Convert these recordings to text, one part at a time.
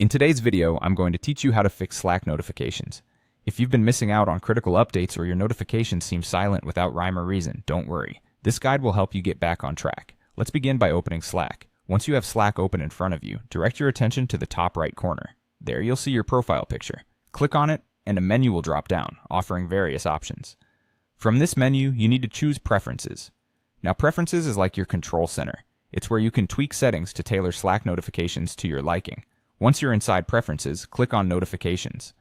In today's video, I'm going to teach you how to fix Slack notifications. If you've been missing out on critical updates or your notifications seem silent without rhyme or reason, don't worry. This guide will help you get back on track. Let's begin by opening Slack. Once you have Slack open in front of you, direct your attention to the top right corner. There you'll see your profile picture. Click on it, and a menu will drop down, offering various options. From this menu, you need to choose Preferences. Now, Preferences is like your control center. It's where you can tweak settings to tailor Slack notifications to your liking. Once you're inside Preferences, click on Notifications.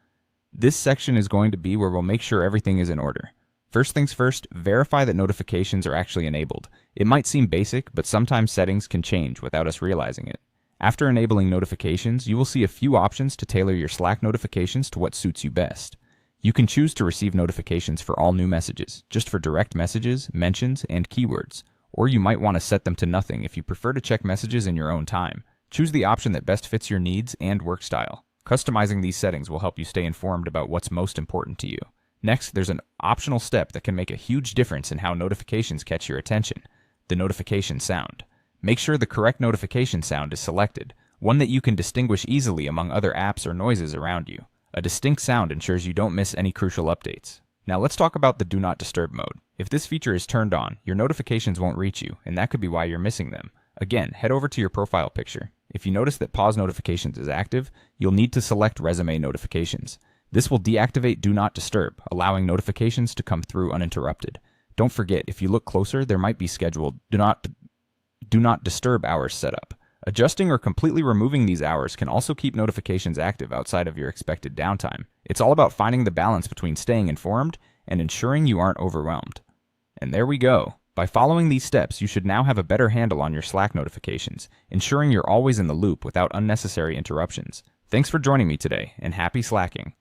This section is going to be where we'll make sure everything is in order. First things first, verify that notifications are actually enabled. It might seem basic, but sometimes settings can change without us realizing it. After enabling notifications, you will see a few options to tailor your Slack notifications to what suits you best. You can choose to receive notifications for all new messages, just for direct messages, mentions, and keywords. Or you might want to set them to nothing if you prefer to check messages in your own time. Choose the option that best fits your needs and work style. Customizing these settings will help you stay informed about what's most important to you. Next, there's an optional step that can make a huge difference in how notifications catch your attention: the notification sound. Make sure the correct notification sound is selected, one that you can distinguish easily among other apps or noises around you. A distinct sound ensures you don't miss any crucial updates. Now let's talk about the Do Not Disturb mode. If this feature is turned on, your notifications won't reach you, and that could be why you're missing them. Again, head over to your profile picture. If you notice that Pause Notifications is active, you'll need to select Resume Notifications. This will deactivate Do Not Disturb, allowing notifications to come through uninterrupted. Don't forget, if you look closer, there might be scheduled Do Not Disturb hours set up. Adjusting or completely removing these hours can also keep notifications active outside of your expected downtime. It's all about finding the balance between staying informed and ensuring you aren't overwhelmed. And there we go. By following these steps, you should now have a better handle on your Slack notifications, ensuring you're always in the loop without unnecessary interruptions. Thanks for joining me today, and happy Slacking!